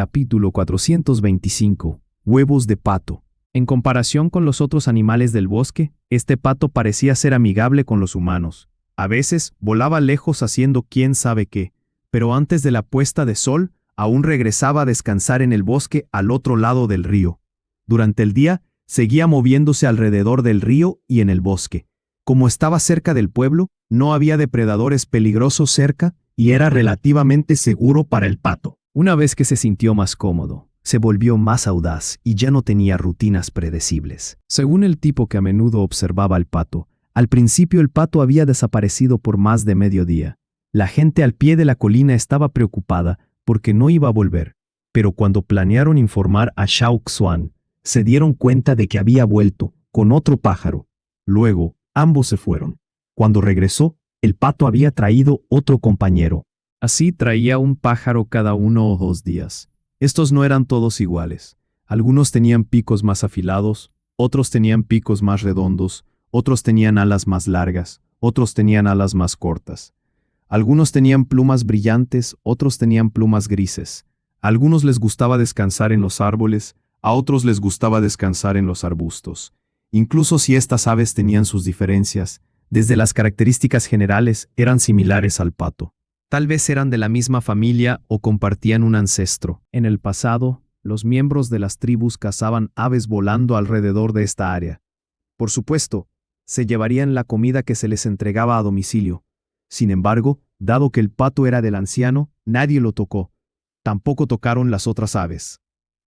Capítulo 425. Huevos de pato. En comparación con los otros animales del bosque, este pato parecía ser amigable con los humanos. A veces volaba lejos haciendo quién sabe qué, pero antes de la puesta de sol, aún regresaba a descansar en el bosque al otro lado del río. Durante el día, seguía moviéndose alrededor del río y en el bosque. Como estaba cerca del pueblo, no había depredadores peligrosos cerca y era relativamente seguro para el pato. Una vez que se sintió más cómodo, se volvió más audaz y ya no tenía rutinas predecibles. Según el tipo que a menudo observaba al pato, al principio el pato había desaparecido por más de mediodía. La gente al pie de la colina estaba preocupada porque no iba a volver, pero cuando planearon informar a Xiao Xuan, se dieron cuenta de que había vuelto con otro pájaro. Luego, ambos se fueron. Cuando regresó, el pato había traído otro compañero. Así traía un pájaro cada 1 o 2 días. Estos no eran todos iguales. Algunos tenían picos más afilados, otros tenían picos más redondos, otros tenían alas más largas, otros tenían alas más cortas. Algunos tenían plumas brillantes, otros tenían plumas grises. A algunos les gustaba descansar en los árboles, a otros les gustaba descansar en los arbustos. Incluso si estas aves tenían sus diferencias, desde las características generales eran similares al pato. Tal vez eran de la misma familia o compartían un ancestro. En el pasado, los miembros de las tribus cazaban aves volando alrededor de esta área. Por supuesto, se llevarían la comida que se les entregaba a domicilio. Sin embargo, dado que el pato era del anciano, nadie lo tocó. Tampoco tocaron las otras aves.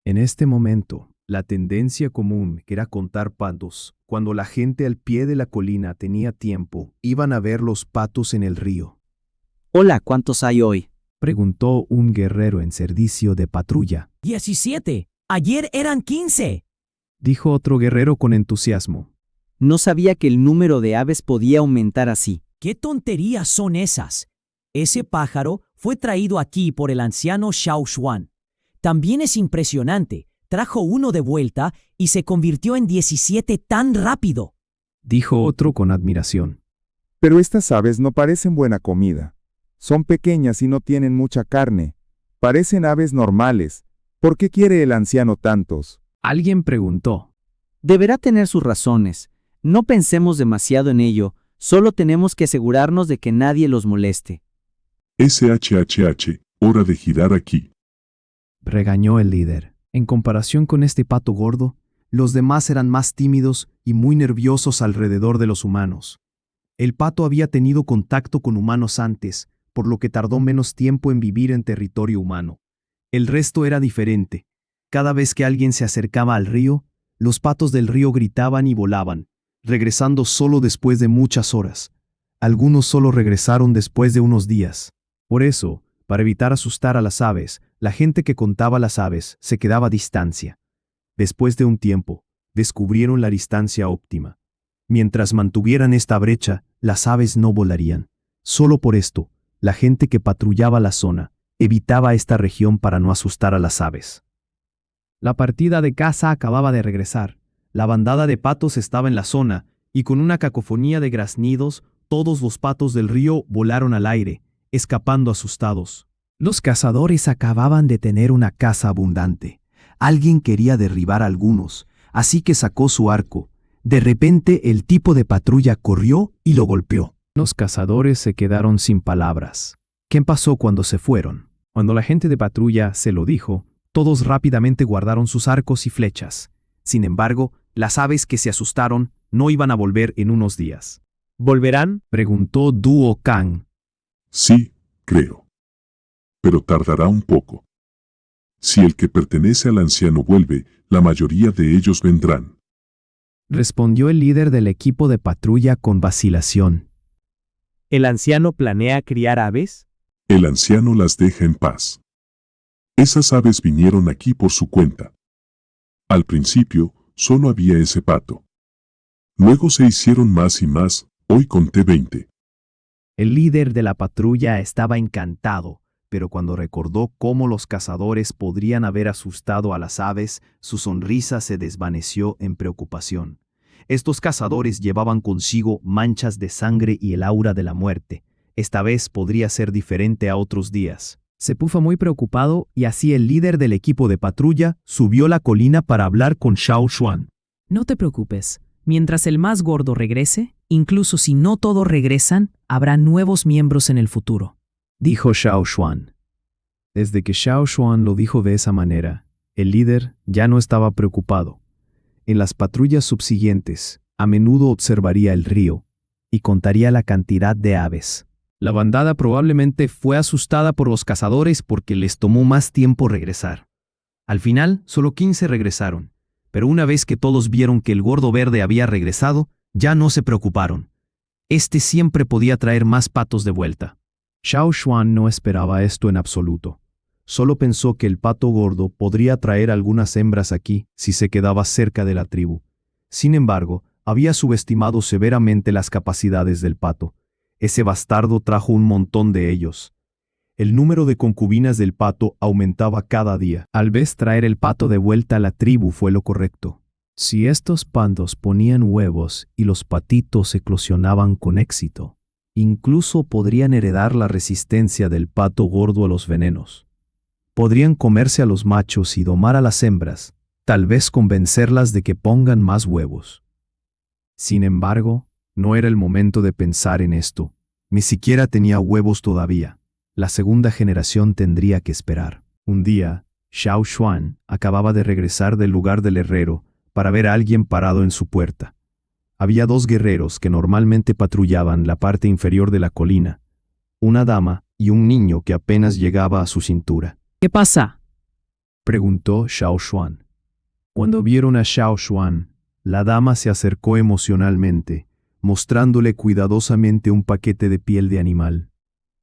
En este momento, la tendencia común era contar patos. Cuando la gente al pie de la colina tenía tiempo, iban a ver los patos en el río. Hola, ¿cuántos hay hoy? Preguntó un guerrero en servicio de patrulla. 17. Ayer eran 15. Dijo otro guerrero con entusiasmo. No sabía que el número de aves podía aumentar así. ¿Qué tonterías son esas? Ese pájaro fue traído aquí por el anciano Xiao Xuan. También es impresionante. Trajo uno de vuelta y se convirtió en 17 tan rápido. Dijo otro con admiración. Pero estas aves no parecen buena comida. Son pequeñas y no tienen mucha carne. Parecen aves normales. ¿Por qué quiere el anciano tantos? Alguien preguntó. Deberá tener sus razones. No pensemos demasiado en ello, solo tenemos que asegurarnos de que nadie los moleste. SHHH, hora de girar aquí. Regañó el líder. En comparación con este pato gordo, los demás eran más tímidos y muy nerviosos alrededor de los humanos. El pato había tenido contacto con humanos antes, por lo que tardó menos tiempo en vivir en territorio humano. El resto era diferente. Cada vez que alguien se acercaba al río, los patos del río gritaban y volaban, regresando solo después de muchas horas. Algunos solo regresaron después de unos días. Por eso, para evitar asustar a las aves, la gente que contaba las aves se quedaba a distancia. Después de un tiempo, descubrieron la distancia óptima. Mientras mantuvieran esta brecha, las aves no volarían. Solo por esto, la gente que patrullaba la zona evitaba esta región para no asustar a las aves. La partida de caza acababa de regresar. La bandada de patos estaba en la zona, y con una cacofonía de graznidos, todos los patos del río volaron al aire, escapando asustados. Los cazadores acababan de tener una caza abundante. Alguien quería derribar a algunos, así que sacó su arco. De repente el tipo de patrulla corrió y lo golpeó. Los cazadores se quedaron sin palabras. ¿Qué pasó cuando se fueron? Cuando la gente de patrulla se lo dijo, todos rápidamente guardaron sus arcos y flechas. Sin embargo, las aves que se asustaron no iban a volver en unos días. ¿Volverán? Preguntó Duo Kang. Sí, creo. Pero tardará un poco. Si el que pertenece al anciano vuelve, la mayoría de ellos vendrán. Respondió el líder del equipo de patrulla con vacilación. ¿El anciano planea criar aves? El anciano las deja en paz. Esas aves vinieron aquí por su cuenta. Al principio, solo había ese pato. Luego se hicieron más y más, hoy conté 20. El líder de la patrulla estaba encantado, pero cuando recordó cómo los cazadores podrían haber asustado a las aves, su sonrisa se desvaneció en preocupación. Estos cazadores llevaban consigo manchas de sangre y el aura de la muerte. Esta vez podría ser diferente a otros días. Se puso muy preocupado y así el líder del equipo de patrulla subió la colina para hablar con Xiao Xuan. No te preocupes. Mientras el más gordo regrese, incluso si no todos regresan, habrá nuevos miembros en el futuro. Dijo Xiao Xuan. Desde que Xiao Xuan lo dijo de esa manera, el líder ya no estaba preocupado. En las patrullas subsiguientes, a menudo observaría el río y contaría la cantidad de aves. La bandada probablemente fue asustada por los cazadores porque les tomó más tiempo regresar. Al final, solo 15 regresaron, pero una vez que todos vieron que el gordo verde había regresado, ya no se preocuparon. Este siempre podía traer más patos de vuelta. Xiao Xuan no esperaba esto en absoluto. Solo pensó que el pato gordo podría traer algunas hembras aquí si se quedaba cerca de la tribu. Sin embargo, había subestimado severamente las capacidades del pato. Ese bastardo trajo un montón de ellos. El número de concubinas del pato aumentaba cada día. Tal vez traer el pato de vuelta a la tribu fue lo correcto. Si estos pandos ponían huevos y los patitos eclosionaban con éxito, incluso podrían heredar la resistencia del pato gordo a los venenos. Podrían comerse a los machos y domar a las hembras, tal vez convencerlas de que pongan más huevos. Sin embargo, no era el momento de pensar en esto. Ni siquiera tenía huevos todavía. La segunda generación tendría que esperar. Un día, Xiao Xuan acababa de regresar del lugar del herrero para ver a alguien parado en su puerta. Había 2 guerreros que normalmente patrullaban la parte inferior de la colina, una dama y un niño que apenas llegaba a su cintura. ¿Qué pasa? Preguntó Xiao Xuan. Cuando vieron a Xiao Xuan, la dama se acercó emocionalmente, mostrándole cuidadosamente un paquete de piel de animal.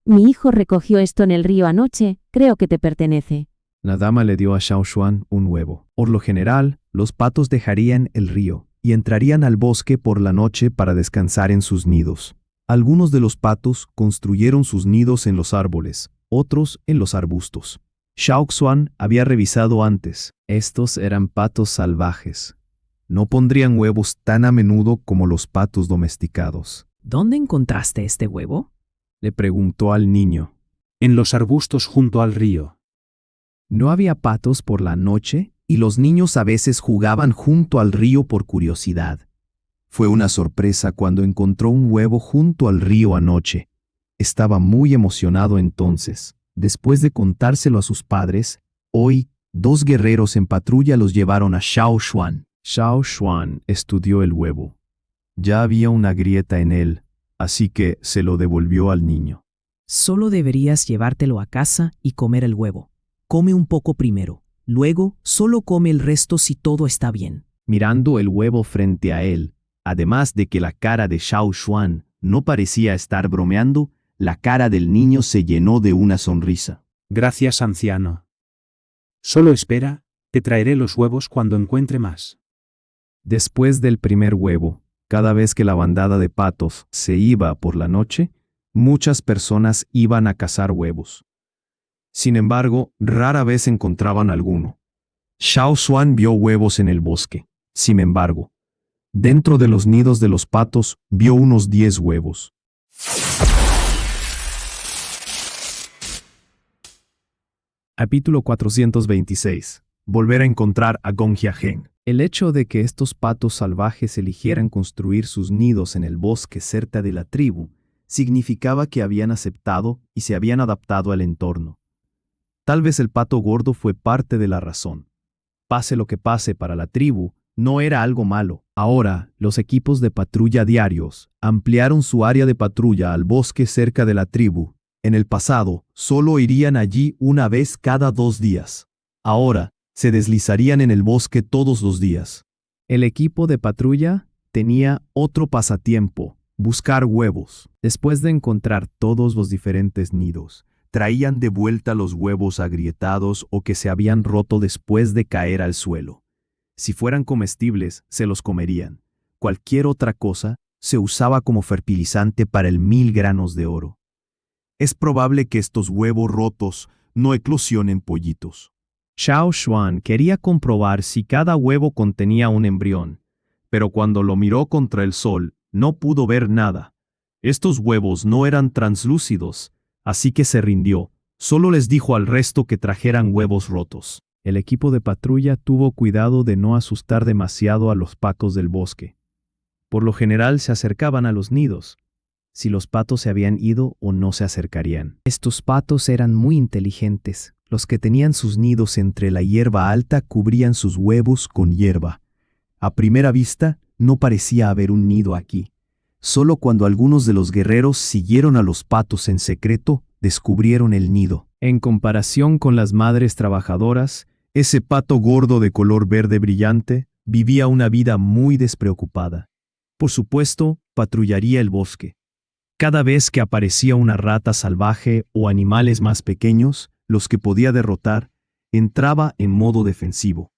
Mi hijo recogió esto en el río anoche, creo que te pertenece. La dama le dio a Xiao Xuan un huevo. Por lo general, los patos dejarían el río y entrarían al bosque por la noche para descansar en sus nidos. Algunos de los patos construyeron sus nidos en los árboles, otros en los arbustos. Xiao Xuan había revisado antes. Estos eran patos salvajes. No pondrían huevos tan a menudo como los patos domesticados. ¿Dónde encontraste este huevo? Le preguntó al niño. En los arbustos junto al río. No había patos por la noche y los niños a veces jugaban junto al río por curiosidad. Fue una sorpresa cuando encontró un huevo junto al río anoche. Estaba muy emocionado entonces. Después de contárselo a sus padres, hoy 2 guerreros en patrulla los llevaron a Xiao Xuan. Xiao Xuan estudió el huevo. Ya había una grieta en él, así que se lo devolvió al niño. Solo deberías llevártelo a casa y comer el huevo. Come un poco primero, luego solo come el resto si todo está bien. Mirando el huevo frente a él, además de que la cara de Xiao Xuan no parecía estar bromeando, la cara del niño se llenó de una sonrisa. Gracias, anciano. Solo espera, te traeré los huevos cuando encuentre más. Después del primer huevo, cada vez que la bandada de patos se iba por la noche, muchas personas iban a cazar huevos. Sin embargo, rara vez encontraban alguno. Xiao Xuan vio huevos en el bosque. Sin embargo, dentro de los nidos de los patos vio unos 10 huevos. Capítulo 426. Volver a encontrar a Gong Jiaheng. El hecho de que estos patos salvajes eligieran construir sus nidos en el bosque cerca de la tribu significaba que habían aceptado y se habían adaptado al entorno. Tal vez el pato gordo fue parte de la razón. Pase lo que pase para la tribu, no era algo malo. Ahora, los equipos de patrulla diarios ampliaron su área de patrulla al bosque cerca de la tribu. En el pasado, solo irían allí una vez cada 2 días. Ahora, se deslizarían en el bosque todos los días. El equipo de patrulla tenía otro pasatiempo, buscar huevos. Después de encontrar todos los diferentes nidos, traían de vuelta los huevos agrietados o que se habían roto después de caer al suelo. Si fueran comestibles, se los comerían. Cualquier otra cosa se usaba como fertilizante para el 1000 granos de oro. Es probable que estos huevos rotos no eclosionen pollitos. Xiao Xuan quería comprobar si cada huevo contenía un embrión, pero cuando lo miró contra el sol, no pudo ver nada. Estos huevos no eran translúcidos, así que se rindió. Solo les dijo al resto que trajeran huevos rotos. El equipo de patrulla tuvo cuidado de no asustar demasiado a los patos del bosque. Por lo general se acercaban a los nidos. Si los patos se habían ido o no se acercarían. Estos patos eran muy inteligentes. Los que tenían sus nidos entre la hierba alta cubrían sus huevos con hierba. A primera vista, no parecía haber un nido aquí. Solo cuando algunos de los guerreros siguieron a los patos en secreto, descubrieron el nido. En comparación con las madres trabajadoras, ese pato gordo de color verde brillante vivía una vida muy despreocupada. Por supuesto, patrullaría el bosque. Cada vez que aparecía una rata salvaje o animales más pequeños, los que podía derrotar, entraba en modo defensivo.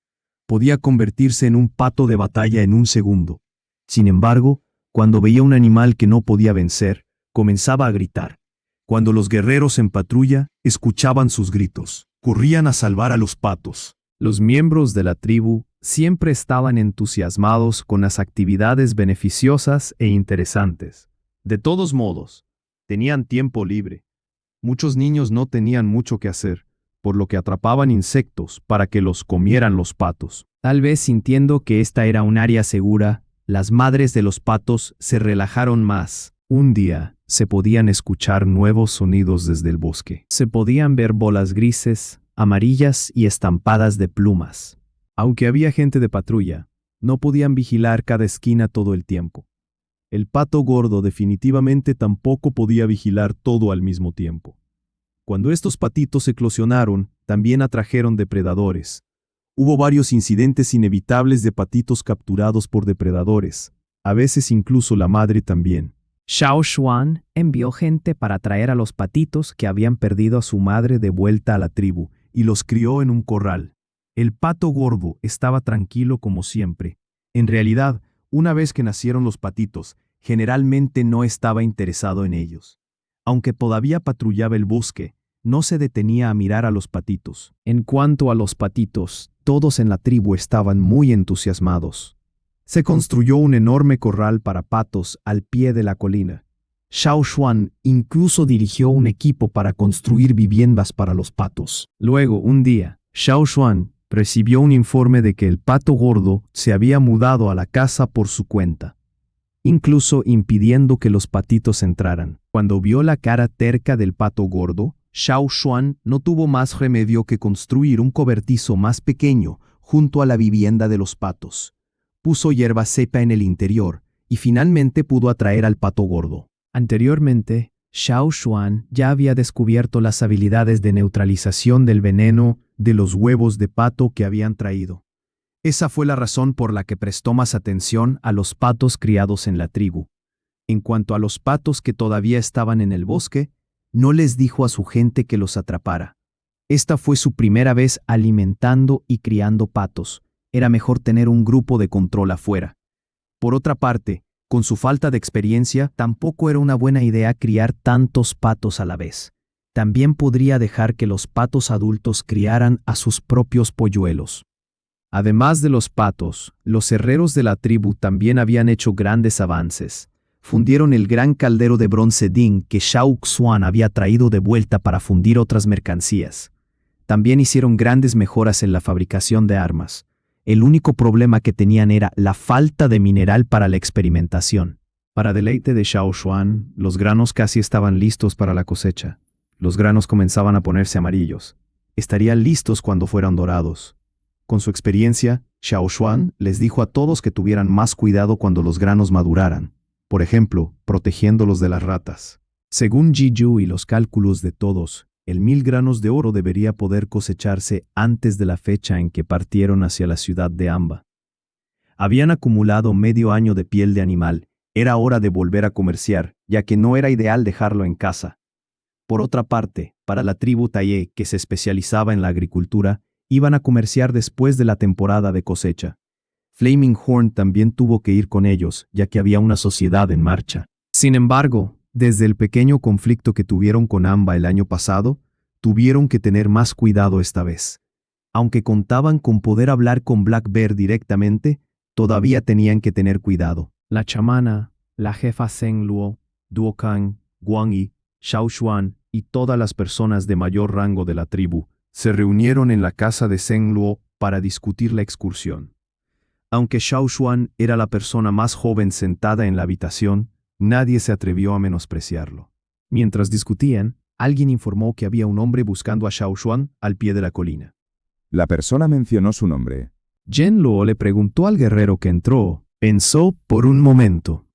Podía convertirse en un pato de batalla en un segundo. Sin embargo, cuando veía un animal que no podía vencer, comenzaba a gritar. Cuando los guerreros en patrulla escuchaban sus gritos, corrían a salvar a los patos. Los miembros de la tribu siempre estaban entusiasmados con las actividades beneficiosas e interesantes. De todos modos, tenían tiempo libre. Muchos niños no tenían mucho que hacer, por lo que atrapaban insectos para que los comieran los patos. Tal vez sintiendo que esta era un área segura, las madres de los patos se relajaron más. Un día, se podían escuchar nuevos sonidos desde el bosque. Se podían ver bolas grises, amarillas y estampadas de plumas. Aunque había gente de patrulla, no podían vigilar cada esquina todo el tiempo. El pato gordo definitivamente tampoco podía vigilar todo al mismo tiempo. Cuando estos patitos eclosionaron, también atrajeron depredadores. Hubo varios incidentes inevitables de patitos capturados por depredadores, a veces incluso la madre también. Xiao Xuan envió gente para traer a los patitos que habían perdido a su madre de vuelta a la tribu y los crió en un corral. El pato gordo estaba tranquilo como siempre. En realidad, una vez que nacieron los patitos, generalmente no estaba interesado en ellos. Aunque todavía patrullaba el bosque, no se detenía a mirar a los patitos. En cuanto a los patitos, todos en la tribu estaban muy entusiasmados. Se construyó un enorme corral para patos al pie de la colina. Xiao Xuan incluso dirigió un equipo para construir viviendas para los patos. Luego, un día, Xiao Xuan recibió un informe de que el pato gordo se había mudado a la casa por su cuenta, incluso impidiendo que los patitos entraran. Cuando vio la cara terca del pato gordo, Xiao Xuan no tuvo más remedio que construir un cobertizo más pequeño junto a la vivienda de los patos. Puso hierba seca en el interior y finalmente pudo atraer al pato gordo. Anteriormente, Xiao Xuan ya había descubierto las habilidades de neutralización del veneno de los huevos de pato que habían traído. Esa fue la razón por la que prestó más atención a los patos criados en la tribu. En cuanto a los patos que todavía estaban en el bosque, no les dijo a su gente que los atrapara. Esta fue su primera vez alimentando y criando patos. Era mejor tener un grupo de control afuera. Por otra parte, con su falta de experiencia, tampoco era una buena idea criar tantos patos a la vez. También podría dejar que los patos adultos criaran a sus propios polluelos. Además de los patos, los herreros de la tribu también habían hecho grandes avances. Fundieron el gran caldero de bronce Ding que Xiao Xuan había traído de vuelta para fundir otras mercancías. También hicieron grandes mejoras en la fabricación de armas. El único problema que tenían era la falta de mineral para la experimentación. Para deleite de Xiao Xuan, los granos casi estaban listos para la cosecha. Los granos comenzaban a ponerse amarillos. Estarían listos cuando fueran dorados. Con su experiencia, Xiao Xuan les dijo a todos que tuvieran más cuidado cuando los granos maduraran. Por ejemplo, protegiéndolos de las ratas. Según Ji Yu y los cálculos de todos, el 1000 granos de oro debería poder cosecharse antes de la fecha en que partieron hacia la ciudad de Amba. Habían acumulado medio año de piel de animal. Era hora de volver a comerciar, ya que no era ideal dejarlo en casa. Por otra parte, para la tribu Taiye, que se especializaba en la agricultura, iban a comerciar después de la temporada de cosecha. Flaming Horn también tuvo que ir con ellos, ya que había una sociedad en marcha. Sin embargo, desde el pequeño conflicto que tuvieron con Amba el año pasado, tuvieron que tener más cuidado esta vez. Aunque contaban con poder hablar con Black Bear directamente, todavía tenían que tener cuidado. La chamana, la jefa Zheng Luo, Duo Kang, Guang Yi, Xiao Xuan y todas las personas de mayor rango de la tribu se reunieron en la casa de Zheng Luo para discutir la excursión. Aunque Xiao Xuan era la persona más joven sentada en la habitación, nadie se atrevió a menospreciarlo. Mientras discutían, alguien informó que había un hombre buscando a Xiao Xuan al pie de la colina. La persona mencionó su nombre. Zheng Luo le preguntó al guerrero que entró. Pensó por un momento.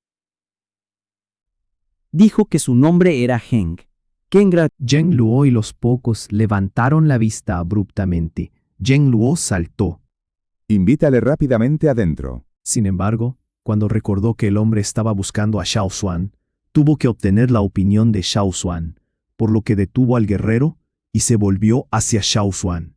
Dijo que su nombre era Heng. Zheng Luo y los pocos levantaron la vista abruptamente. Zheng Luo saltó. Invítale rápidamente adentro. Sin embargo, cuando recordó que el hombre estaba buscando a Xiao Xuan, tuvo que obtener la opinión de Xiao Xuan, por lo que detuvo al guerrero y se volvió hacia Xiao Xuan.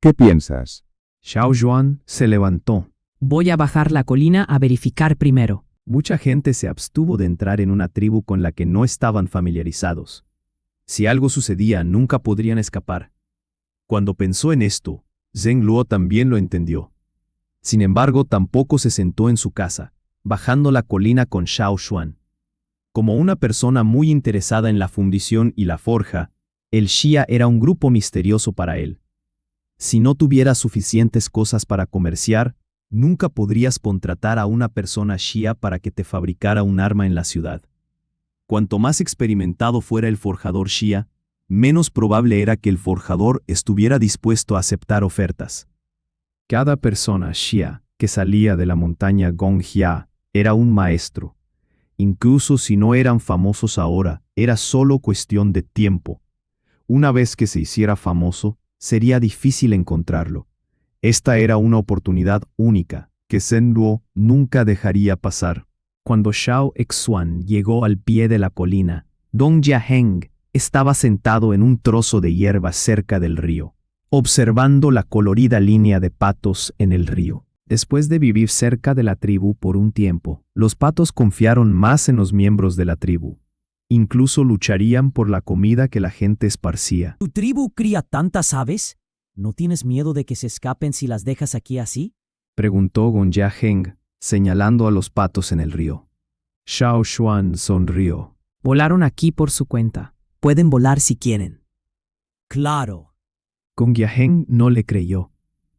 ¿Qué piensas? Xiao Xuan se levantó. Voy a bajar la colina a verificar primero. Mucha gente se abstuvo de entrar en una tribu con la que no estaban familiarizados. Si algo sucedía, nunca podrían escapar. Cuando pensó en esto, Zheng Luo también lo entendió. Sin embargo, tampoco se sentó en su casa, bajando la colina con Xiao Xuan. Como una persona muy interesada en la fundición y la forja, el Xia era un grupo misterioso para él. Si no tuvieras suficientes cosas para comerciar, nunca podrías contratar a una persona Xia para que te fabricara un arma en la ciudad. Cuanto más experimentado fuera el forjador Xia, menos probable era que el forjador estuviera dispuesto a aceptar ofertas. Cada persona Xia que salía de la montaña Gongjia era un maestro. Incluso si no eran famosos ahora, era solo cuestión de tiempo. Una vez que se hiciera famoso, sería difícil encontrarlo. Esta era una oportunidad única que Zheng Luo nunca dejaría pasar. Cuando Xiao Xuan llegó al pie de la colina, Dong Jiaheng estaba sentado en un trozo de hierba cerca del río, observando la colorida línea de patos en el río. Después de vivir cerca de la tribu por un tiempo, los patos confiaron más en los miembros de la tribu. Incluso lucharían por la comida que la gente esparcía. ¿Tu tribu cría tantas aves? ¿No tienes miedo de que se escapen si las dejas aquí así? Preguntó Gong Jiaheng, señalando a los patos en el río. Xiao Xuan sonrió. Volaron aquí por su cuenta. Pueden volar si quieren. Claro. Gong Jiaheng no le creyó.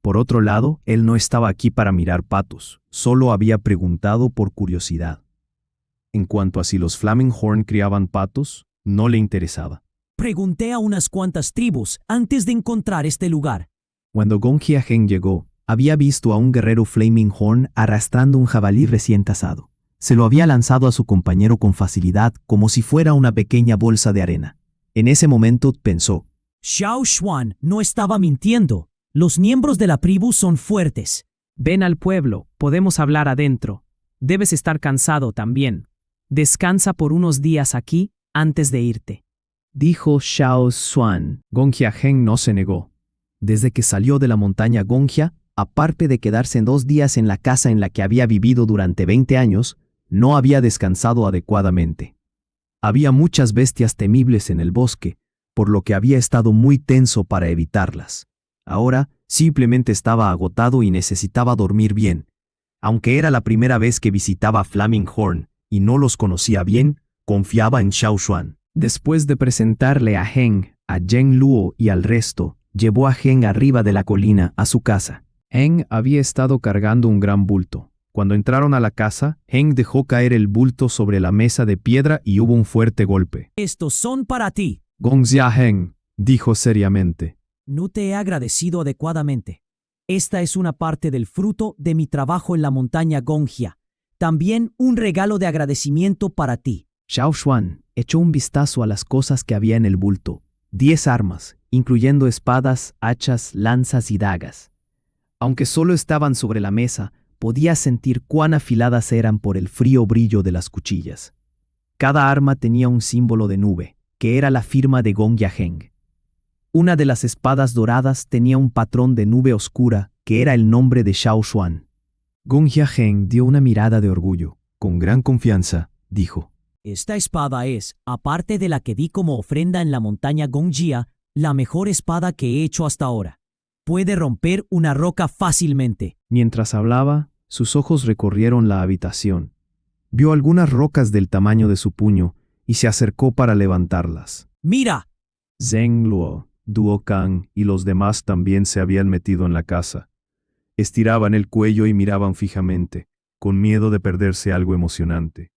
Por otro lado, él no estaba aquí para mirar patos, solo había preguntado por curiosidad. En cuanto a si los Flaminghorn criaban patos, no le interesaba. Pregunté a unas cuantas tribus antes de encontrar este lugar. Cuando Gong Jiaheng llegó, había visto a un guerrero Flaminghorn arrastrando un jabalí recién tasado. Se lo había lanzado a su compañero con facilidad, como si fuera una pequeña bolsa de arena. En ese momento pensó: Xiao Xuan no estaba mintiendo. Los miembros de la tribu son fuertes. Ven al pueblo, podemos hablar adentro. Debes estar cansado también. Descansa por unos días aquí antes de irte. Dijo Xiao Xuan. Gong Jiaheng no se negó. Desde que salió de la montaña Gongjia, aparte de quedarse 2 días en la casa en la que había vivido durante 20 años, no había descansado adecuadamente. Había muchas bestias temibles en el bosque, por lo que había estado muy tenso para evitarlas. Ahora simplemente estaba agotado y necesitaba dormir bien. Aunque era la primera vez que visitaba Flaminghorn y no los conocía bien, confiaba en Xiao Xuan. Después de presentarle a Heng, a Zheng Luo y al resto, llevó a Heng arriba de la colina a su casa. Heng había estado cargando un gran bulto. Cuando entraron a la casa, Heng dejó caer el bulto sobre la mesa de piedra y hubo un fuerte golpe. Estos son para ti. Gong Jiaheng dijo seriamente. No te he agradecido adecuadamente. Esta es una parte del fruto de mi trabajo en la montaña Gongjia. También un regalo de agradecimiento para ti. Xiao Xuan echó un vistazo a las cosas que había en el bulto. 10 armas, incluyendo espadas, hachas, lanzas y dagas. Aunque solo estaban sobre la mesa, podía sentir cuán afiladas eran por el frío brillo de las cuchillas. Cada arma tenía un símbolo de nube, que era la firma de Gong Jiaheng. Una de las espadas doradas tenía un patrón de nube oscura, que era el nombre de Xiao Xuan. Gong Jiaheng dio una mirada de orgullo. Con gran confianza, dijo: Esta espada es, aparte de la que di como ofrenda en la montaña Gongjia, la mejor espada que he hecho hasta ahora. Puede romper una roca fácilmente. Mientras hablaba, sus ojos recorrieron la habitación. Vio algunas rocas del tamaño de su puño y se acercó para levantarlas. ¡Mira! Zheng Luo, Duo Kang y los demás también se habían metido en la casa. Estiraban el cuello y miraban fijamente, con miedo de perderse algo emocionante.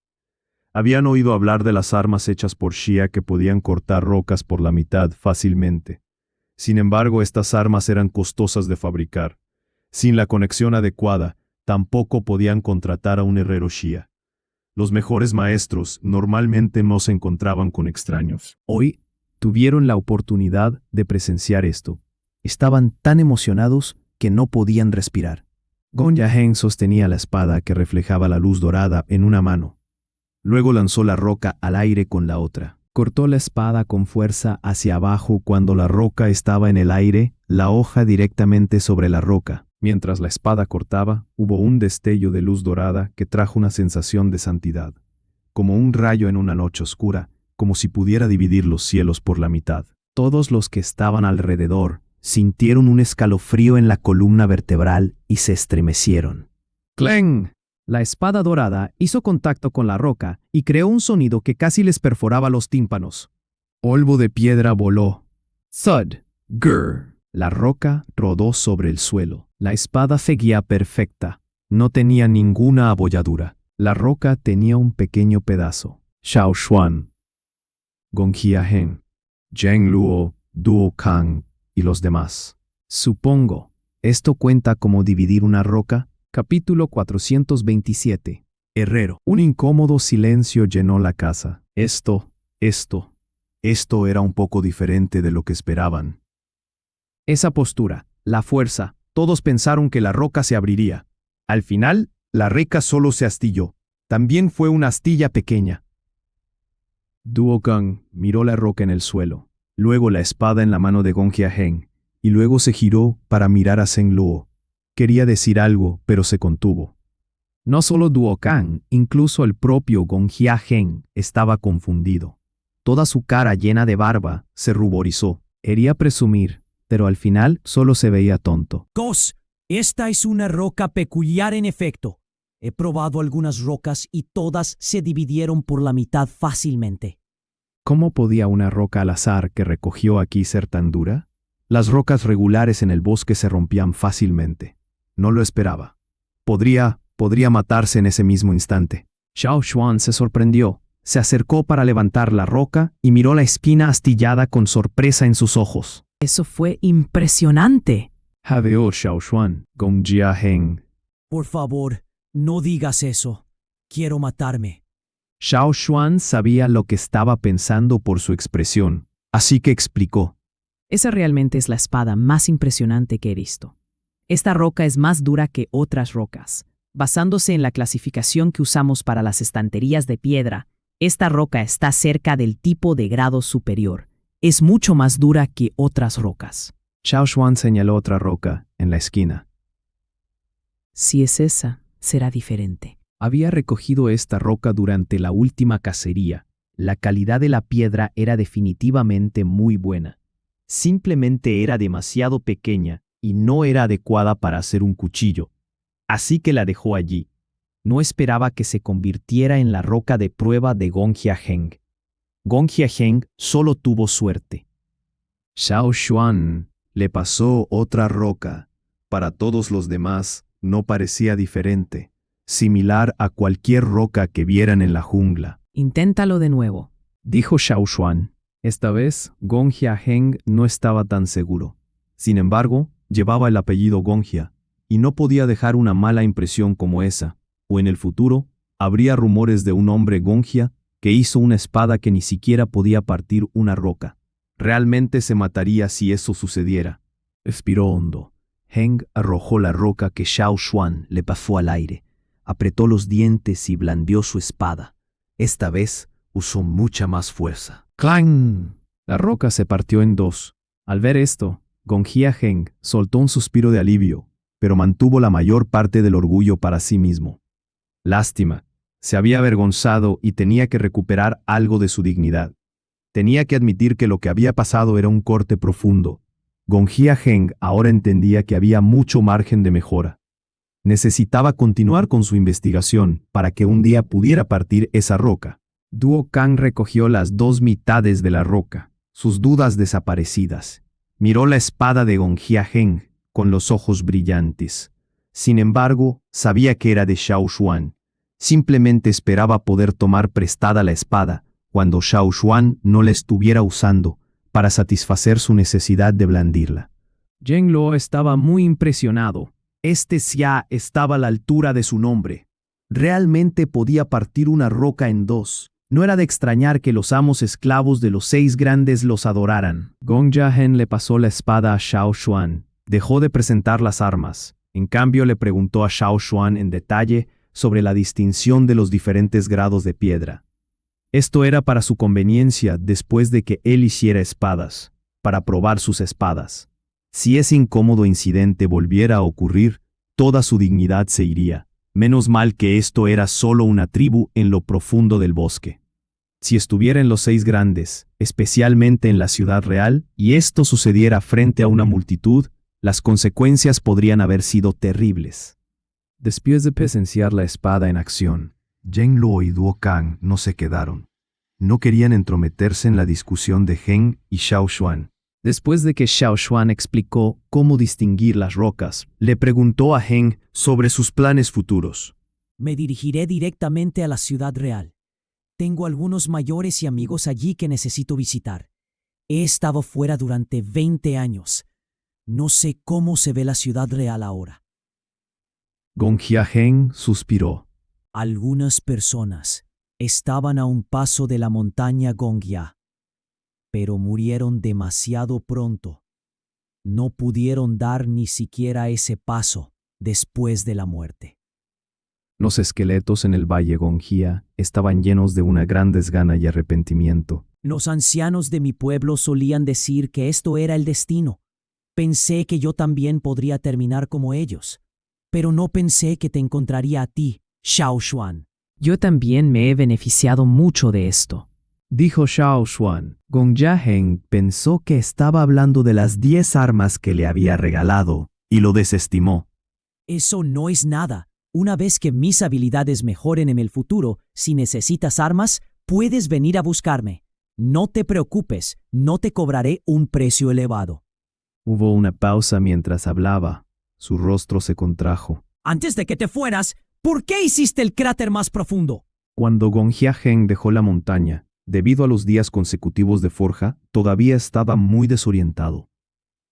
Habían oído hablar de las armas hechas por Xia que podían cortar rocas por la mitad fácilmente. Sin embargo, estas armas eran costosas de fabricar. Sin la conexión adecuada, tampoco podían contratar a un herrero Xia. Los mejores maestros normalmente no se encontraban con extraños. Hoy tuvieron la oportunidad de presenciar esto. Estaban tan emocionados que no podían respirar. Gong Yaheng sostenía la espada que reflejaba la luz dorada en una mano. Luego lanzó la roca al aire con la otra. Cortó la espada con fuerza hacia abajo cuando la roca estaba en el aire, la hoja directamente sobre la roca. Mientras la espada cortaba, hubo un destello de luz dorada que trajo una sensación de santidad, como un rayo en una noche oscura, como si pudiera dividir los cielos por la mitad. Todos los que estaban alrededor sintieron un escalofrío en la columna vertebral y se estremecieron. ¡Cleng! La espada dorada hizo contacto con la roca y creó un sonido que casi les perforaba los tímpanos. Polvo de piedra voló. Thud. Grr. La roca rodó sobre el suelo. La espada seguía perfecta. No tenía ninguna abolladura. La roca tenía un pequeño pedazo. Xiao Xuan, Gong Jiaheng, Zheng Luo, Duo Kang y los demás. Supongo, ¿esto cuenta como dividir una roca? Capítulo 427. Herrero. Un incómodo silencio llenó la casa. Esto era un poco diferente de lo que esperaban. Esa postura, la fuerza, todos pensaron que la roca se abriría. Al final, la roca solo se astilló. También fue una astilla pequeña. Duo Kang miró la roca en el suelo, luego la espada en la mano de Gong Jiaheng, y luego se giró para mirar a Zheng Luo. Quería decir algo, pero se contuvo. No solo Duo Kang, incluso el propio Gong Jiaheng estaba confundido. Toda su cara llena de barba se ruborizó. Quería presumir, pero al final solo se veía tonto. Gos, esta es una roca peculiar en efecto. He probado algunas rocas y todas se dividieron por la mitad fácilmente. ¿Cómo podía una roca al azar que recogió aquí ser tan dura? Las rocas regulares en el bosque se rompían fácilmente. No lo esperaba. Podría matarse en ese mismo instante. Xiao Xuan se sorprendió, se acercó para levantar la roca y miró la espina astillada con sorpresa en sus ojos. Eso fue impresionante. Jadeó Xiao Xuan, Gong Jiaheng. Por favor, no digas eso. Quiero matarme. Xiao Xuan sabía lo que estaba pensando por su expresión, así que explicó. Esa realmente es la espada más impresionante que he visto. Esta roca es más dura que otras rocas. Basándose en la clasificación que usamos para las estanterías de piedra, esta roca está cerca del tipo de grado superior. Es mucho más dura que otras rocas. Xiao Xuan señaló otra roca en la esquina. Si es esa, será diferente. Había recogido esta roca durante la última cacería. La calidad de la piedra era definitivamente muy buena. Simplemente era demasiado pequeña y no era adecuada para hacer un cuchillo. Así que la dejó allí. No esperaba que se convirtiera en la roca de prueba de Gong Jiaheng. Gong Jiaheng solo tuvo suerte. Xiao Xuan le pasó otra roca. Para todos los demás no parecía diferente, similar a cualquier roca que vieran en la jungla. Inténtalo de nuevo, dijo Xiao Xuan. Esta vez, Gong Jiaheng no estaba tan seguro. Sin embargo, llevaba el apellido Gongjia, y no podía dejar una mala impresión como esa, o en el futuro, habría rumores de un hombre Gongjia que hizo una espada que ni siquiera podía partir una roca. Realmente se mataría si eso sucediera. Expiró hondo. Heng arrojó la roca que Xiao Xuan le pasó al aire, apretó los dientes y blandió su espada. Esta vez usó mucha más fuerza. ¡Clang! La roca se partió en dos. Al ver esto, Gong Jiaheng soltó un suspiro de alivio, pero mantuvo la mayor parte del orgullo para sí mismo. Lástima. Se había avergonzado y tenía que recuperar algo de su dignidad. Tenía que admitir que lo que había pasado era un corte profundo. Gong Jiaheng ahora entendía que había mucho margen de mejora. Necesitaba continuar con su investigación para que un día pudiera partir esa roca. Duo Kang recogió las dos mitades de la roca. sus dudas desaparecidas. Miró la espada de Gongjia Heng con los ojos brillantes. Sin embargo, sabía que era de Xiao Xuan. Simplemente esperaba poder tomar prestada la espada cuando Xiao Xuan no la estuviera usando para satisfacer su necesidad de blandirla. Zheng Luo estaba muy impresionado. Este Xia estaba a la altura de su nombre. Realmente podía partir una roca en dos. No era de extrañar que los amos esclavos de los 6 grandes los adoraran. Gongjia Heng le pasó la espada a Xiao Xuan. Dejó de presentar las armas. En cambio, le preguntó a Xiao Xuan en detalle sobre la distinción de los diferentes grados de piedra. Esto era para su conveniencia después de que él hiciera espadas, para probar sus espadas. Si ese incómodo incidente volviera a ocurrir, toda su dignidad se iría. Menos mal que esto era solo una tribu en lo profundo del bosque. Si estuviera en los 6 grandes, especialmente en la ciudad real, y esto sucediera frente a una multitud, las consecuencias podrían haber sido terribles. Después de presenciar la espada en acción, Zheng Luo y Duo Kang no se quedaron. No querían entrometerse en la discusión de Heng y Xiao Xuan. Después de que Xiao Xuan explicó cómo distinguir las rocas, le preguntó a Heng sobre sus planes futuros. Me dirigiré directamente a la ciudad real. Tengo algunos mayores y amigos allí que necesito visitar. He estado fuera durante 20 años. No sé cómo se ve la ciudad real ahora. Gongjia Heng suspiró. Algunas personas estaban a un paso de la montaña Gongjia, pero murieron demasiado pronto. No pudieron dar ni siquiera ese paso después de la muerte. Los esqueletos en el valle Gongjia estaban llenos de una gran desgana y arrepentimiento. Los ancianos de mi pueblo solían decir que esto era el destino. Pensé que yo también podría terminar como ellos, pero no pensé que te encontraría a ti, Xiao Xuan. Yo también me he beneficiado mucho de esto, dijo Xiao Xuan. Gongjia Heng pensó que estaba hablando de las 10 armas que le había regalado y lo desestimó. Eso no es nada. Una vez que mis habilidades mejoren en el futuro, si necesitas armas, puedes venir a buscarme. No te preocupes, no te cobraré un precio elevado. Hubo una pausa mientras hablaba. Su rostro se contrajo. Antes de que te fueras, ¿por qué hiciste el cráter más profundo? Cuando Gongjia Heng dejó la montaña, debido a los días consecutivos de forja, todavía estaba muy desorientado.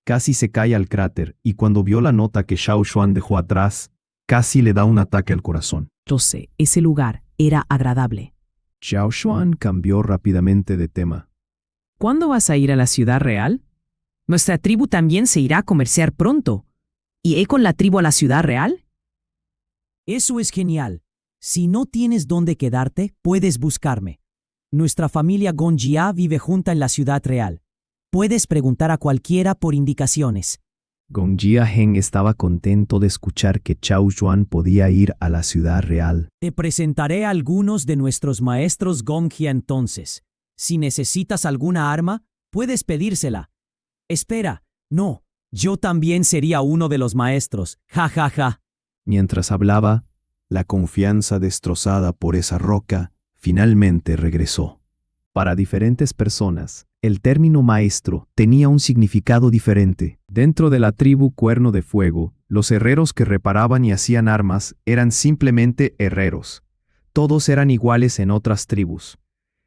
Casi se cae al cráter y cuando vio la nota que Xiao Xuan dejó atrás, casi le da un ataque al corazón. Yo sé, ese lugar era agradable. Xiao Xuan cambió rápidamente de tema. ¿Cuándo vas a ir a la ciudad real? Nuestra tribu también se irá a comerciar pronto. ¿Iré con la tribu a la ciudad real? Eso es genial. Si no tienes dónde quedarte, puedes buscarme. Nuestra familia Gongjia vive junta en la ciudad real. Puedes preguntar a cualquiera por indicaciones. Gongjia Heng estaba contento de escuchar que Xiao Xuan podía ir a la ciudad real. Te presentaré a algunos de nuestros maestros Gongjia entonces. Si necesitas alguna arma, puedes pedírsela. Espera, no, yo también sería uno de los maestros, ja ja ja. Mientras hablaba, la confianza destrozada por esa roca finalmente regresó. Para diferentes personas, el término maestro tenía un significado diferente. Dentro de la tribu Cuerno de Fuego, los herreros que reparaban y hacían armas eran simplemente herreros. Todos eran iguales en otras tribus.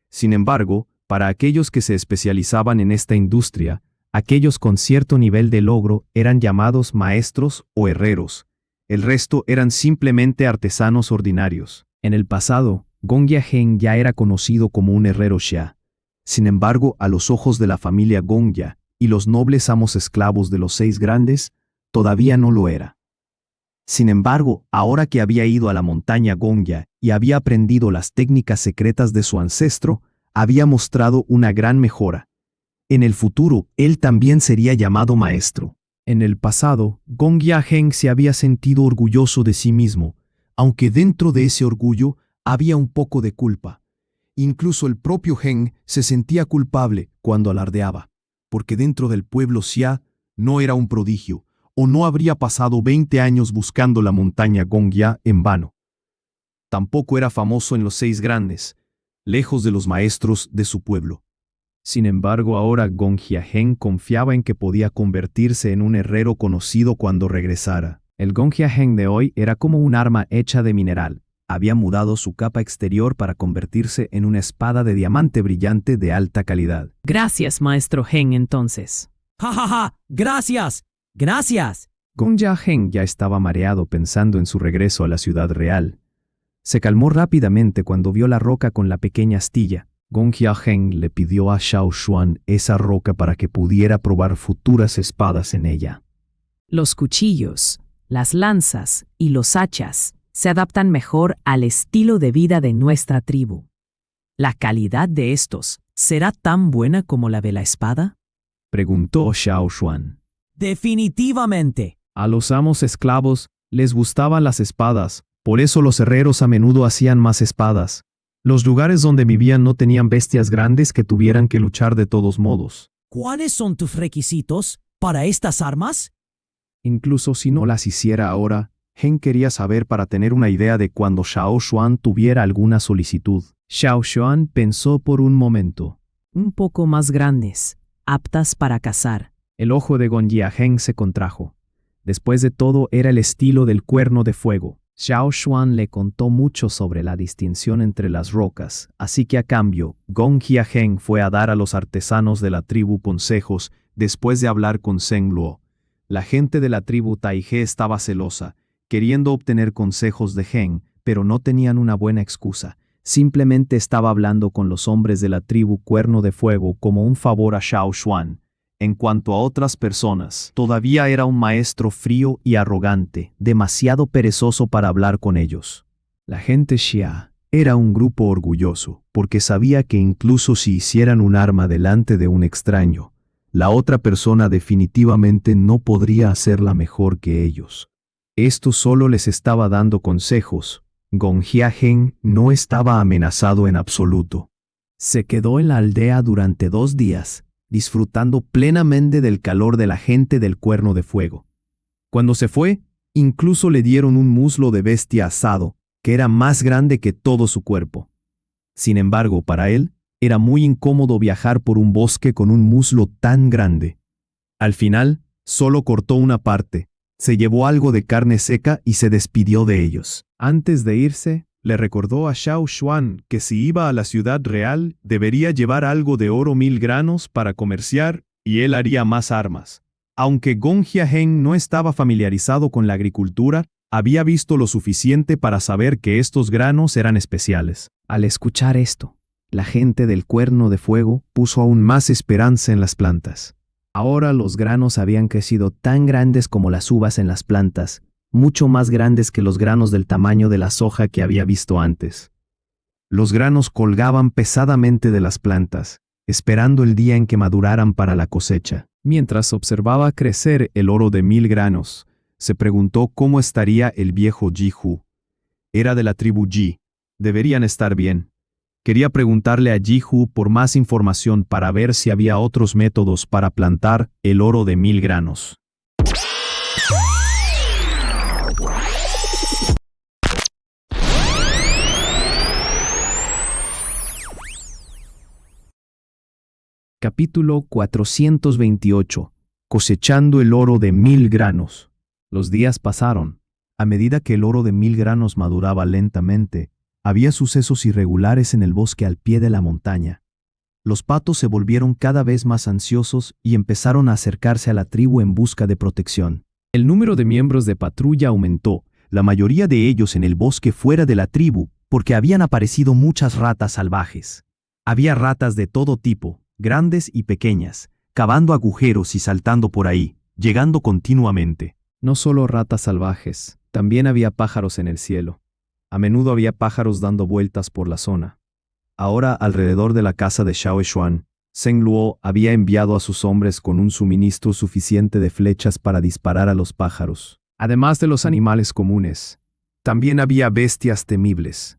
Sin embargo, para aquellos que se especializaban en esta industria, aquellos con cierto nivel de logro eran llamados maestros o herreros. El resto eran simplemente artesanos ordinarios. En el pasado, Gongjia Heng ya era conocido como un herrero Xia. Sin embargo, a los ojos de la familia Gongjia y los nobles amos esclavos de los 6 grandes, todavía no lo era. Sin embargo, ahora que había ido a la montaña Gongjia y había aprendido las técnicas secretas de su ancestro, había mostrado una gran mejora. En el futuro, él también sería llamado maestro. En el pasado, Gongjia Heng se había sentido orgulloso de sí mismo, aunque dentro de ese orgullo había un poco de culpa. Incluso el propio Heng se sentía culpable cuando alardeaba, porque dentro del pueblo Xia no era un prodigio, o no habría pasado 20 años buscando la montaña Gongjia en vano. Tampoco era famoso en los 6 grandes, lejos de los maestros de su pueblo. Sin embargo, ahora Gong Jiaheng confiaba en que podía convertirse en un herrero conocido cuando regresara. El Gong Jiaheng de hoy era como un arma hecha de mineral. Había mudado su capa exterior para convertirse en una espada de diamante brillante de alta calidad. Gracias, maestro Heng, entonces. ¡Ja, ja, ja! ¡Gracias! ¡Gracias! Gong Jiaheng ya estaba mareado pensando en su regreso a la ciudad real. Se calmó rápidamente cuando vio la roca con la pequeña astilla. Gong Jiaheng le pidió a Xiao Xuan esa roca para que pudiera probar futuras espadas en ella. Los cuchillos, las lanzas y los hachas se adaptan mejor al estilo de vida de nuestra tribu. ¿La calidad de estos será tan buena como la de la espada? Preguntó Xiao Xuan. Definitivamente. A los amos esclavos les gustaban las espadas, por eso los herreros a menudo hacían más espadas. Los lugares donde vivían no tenían bestias grandes que tuvieran que luchar de todos modos. ¿Cuáles son tus requisitos para estas armas? Incluso si no las hiciera ahora, Heng quería saber para tener una idea de cuando Xiao Xuan tuviera alguna solicitud. Xiao Xuan pensó por un momento. Un poco más grandes, aptas para cazar. El ojo de Gong Jiaheng se contrajo. Después de todo, era el estilo del cuerno de fuego. Xiao Xuan le contó mucho sobre la distinción entre las rocas, así que a cambio, Gong Jiaheng fue a dar a los artesanos de la tribu consejos después de hablar con Zheng Luo. La gente de la tribu Taige estaba celosa, queriendo obtener consejos de Heng, pero no tenían una buena excusa. Simplemente estaba hablando con los hombres de la tribu Cuerno de Fuego como un favor a Xiao Xuan. En cuanto a otras personas, todavía era un maestro frío y arrogante, demasiado perezoso para hablar con ellos. La gente Xia era un grupo orgulloso, porque sabía que incluso si hicieran un arma delante de un extraño, la otra persona definitivamente no podría hacerla mejor que ellos. Esto solo les estaba dando consejos. Gong Jiaheng no estaba amenazado en absoluto. Se quedó en la aldea durante 2 días, disfrutando plenamente del calor de la gente del Cuerno de Fuego. Cuando se fue, incluso le dieron un muslo de bestia asado, que era más grande que todo su cuerpo. Sin embargo, para él, era muy incómodo viajar por un bosque con un muslo tan grande. Al final, solo cortó una parte, se llevó algo de carne seca y se despidió de ellos. Antes de irse, le recordó a Xiao Xuan que si iba a la ciudad real, debería llevar algo de oro 1000 granos para comerciar, y él haría más armas. Aunque Gong Jiaheng no estaba familiarizado con la agricultura, había visto lo suficiente para saber que estos granos eran especiales. Al escuchar esto, la gente del Cuerno de Fuego puso aún más esperanza en las plantas. Ahora los granos habían crecido tan grandes como las uvas en las plantas, mucho más grandes que los granos del tamaño de la soja que había visto antes. Los granos colgaban pesadamente de las plantas, esperando el día en que maduraran para la cosecha. Mientras observaba crecer el oro de 1000 granos, se preguntó cómo estaría el viejo Jihu. Era de la tribu Ji. Deberían estar bien. Quería preguntarle a Jihu por más información para ver si había otros métodos para plantar el oro de 1000 granos. Capítulo 428. Cosechando el oro de 1000 granos. Los días pasaron. A medida que el oro de 1000 granos maduraba lentamente, había sucesos irregulares en el bosque al pie de la montaña. Los patos se volvieron cada vez más ansiosos y empezaron a acercarse a la tribu en busca de protección. El número de miembros de patrulla aumentó, la mayoría de ellos en el bosque fuera de la tribu, porque habían aparecido muchas ratas salvajes. Había ratas de todo tipo, grandes y pequeñas, cavando agujeros y saltando por ahí, llegando continuamente. No solo ratas salvajes, también había pájaros en el cielo. A menudo había pájaros dando vueltas por la zona. Ahora, alrededor de la casa de Xiao Xuan, Zheng Luo había enviado a sus hombres con un suministro suficiente de flechas para disparar a los pájaros. Además de los animales comunes, también había bestias temibles.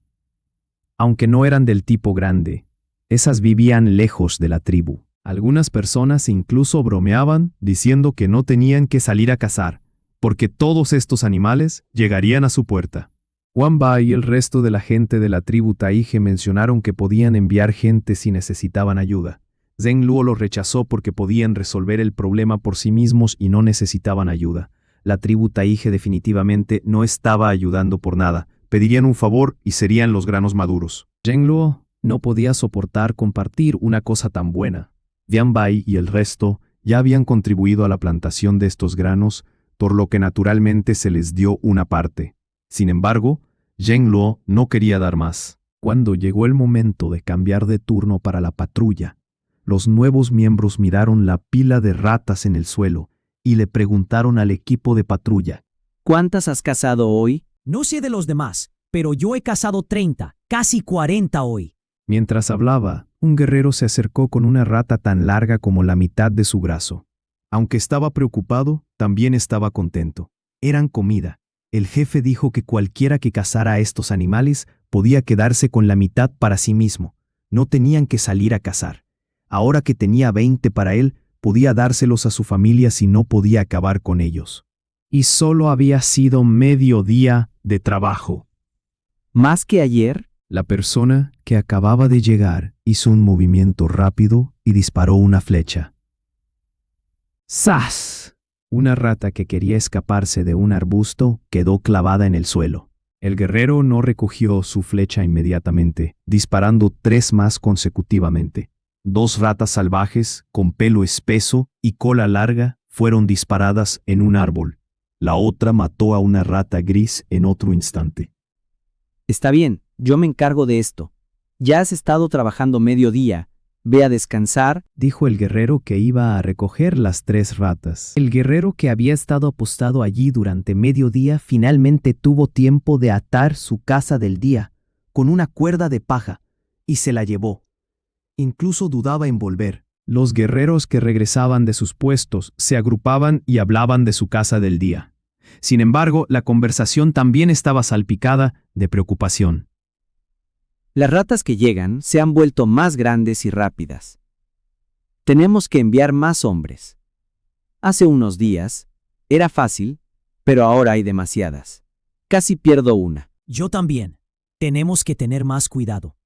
Aunque no eran del tipo grande, esas vivían lejos de la tribu. Algunas personas incluso bromeaban diciendo que no tenían que salir a cazar, porque todos estos animales llegarían a su puerta. Wang Bai y el resto de la gente de la tribu Taige mencionaron que podían enviar gente si necesitaban ayuda. Zheng Luo los rechazó porque podían resolver el problema por sí mismos y no necesitaban ayuda. La tribu Taige definitivamente no estaba ayudando por nada. Pedirían un favor y serían los granos maduros. Zheng Luo no podía soportar compartir una cosa tan buena. Dian Bai y el resto ya habían contribuido a la plantación de estos granos, por lo que naturalmente se les dio una parte. Sin embargo, Zheng Luo no quería dar más. Cuando llegó el momento de cambiar de turno para la patrulla, los nuevos miembros miraron la pila de ratas en el suelo y le preguntaron al equipo de patrulla: ¿Cuántas has cazado hoy? No sé de los demás, pero yo he cazado 30, casi 40 hoy. Mientras hablaba, un guerrero se acercó con una rata tan larga como la mitad de su brazo. Aunque estaba preocupado, también estaba contento. Eran comida. El jefe dijo que cualquiera que cazara a estos animales podía quedarse con la mitad para sí mismo. No tenían que salir a cazar. Ahora que tenía 20 para él, podía dárselos a su familia si no podía acabar con ellos. Y solo había sido medio día de trabajo. ¿Más que ayer? La persona que acababa de llegar hizo un movimiento rápido y disparó una flecha. ¡Zas! Una rata que quería escaparse de un arbusto quedó clavada en el suelo. El guerrero no recogió su flecha inmediatamente, disparando 3 más consecutivamente. 2 ratas salvajes, con pelo espeso y cola larga, fueron disparadas en un árbol. La otra mató a una rata gris en otro instante. Está bien, yo me encargo de esto. Ya has estado trabajando medio día. Ve a descansar, dijo el guerrero que iba a recoger las 3 ratas. El guerrero que había estado apostado allí durante medio día finalmente tuvo tiempo de atar su caza del día con una cuerda de paja y se la llevó. Incluso dudaba en volver. Los guerreros que regresaban de sus puestos se agrupaban y hablaban de su caza del día. Sin embargo, la conversación también estaba salpicada de preocupación. Las ratas que llegan se han vuelto más grandes y rápidas. Tenemos que enviar más hombres. Hace unos días era fácil, pero ahora hay demasiadas. Casi pierdo una. Yo también. Tenemos que tener más cuidado.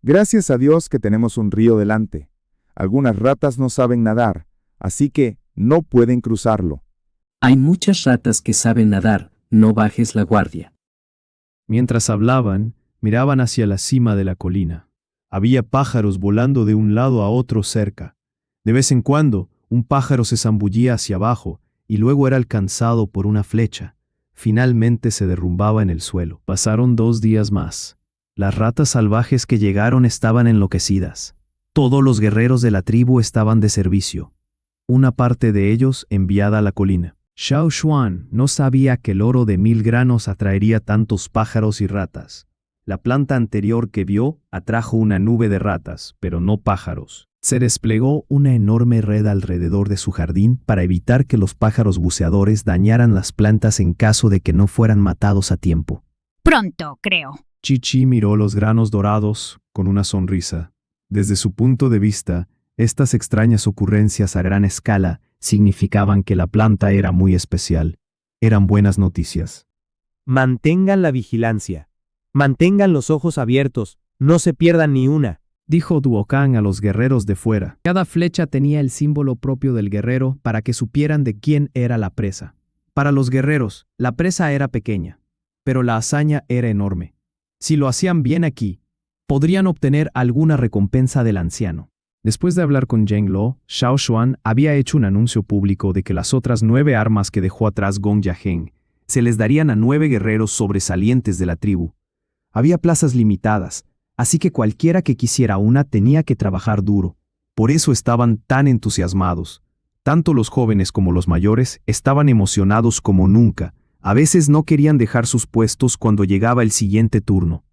Gracias a Dios que tenemos un río delante. Algunas ratas no saben nadar, así que no pueden cruzarlo. Hay muchas ratas que saben nadar, no bajes la guardia. Mientras hablaban, miraban hacia la cima de la colina. Había pájaros volando de un lado a otro cerca. De vez en cuando, un pájaro se zambullía hacia abajo y luego era alcanzado por una flecha. Finalmente se derrumbaba en el suelo. Pasaron 2 días más. Las ratas salvajes que llegaron estaban enloquecidas. Todos los guerreros de la tribu estaban de servicio. Una parte de ellos enviada a la colina. Xiao Xuan no sabía que el oro de 1000 granos atraería tantos pájaros y ratas. La planta anterior que vio atrajo una nube de ratas, pero no pájaros. Se desplegó una enorme red alrededor de su jardín para evitar que los pájaros buceadores dañaran las plantas en caso de que no fueran matados a tiempo. Pronto, creo. Chi-Chi miró los granos dorados con una sonrisa. Desde su punto de vista, estas extrañas ocurrencias a gran escala significaban que la planta era muy especial. Eran buenas noticias. Mantengan la vigilancia. Mantengan los ojos abiertos. No se pierdan ni una, dijo Duokan a los guerreros de fuera. Cada flecha tenía el símbolo propio del guerrero para que supieran de quién era la presa. Para los guerreros, la presa era pequeña, pero la hazaña era enorme. Si lo hacían bien aquí, podrían obtener alguna recompensa del anciano. Después de hablar con Zheng Luo, Xiao Xuan había hecho un anuncio público de que las otras 9 armas que dejó atrás Gong Yaheng se les darían a 9 guerreros sobresalientes de la tribu. Había plazas limitadas, así que cualquiera que quisiera una tenía que trabajar duro. Por eso estaban tan entusiasmados. Tanto los jóvenes como los mayores estaban emocionados como nunca. A veces no querían dejar sus puestos cuando llegaba el siguiente turno.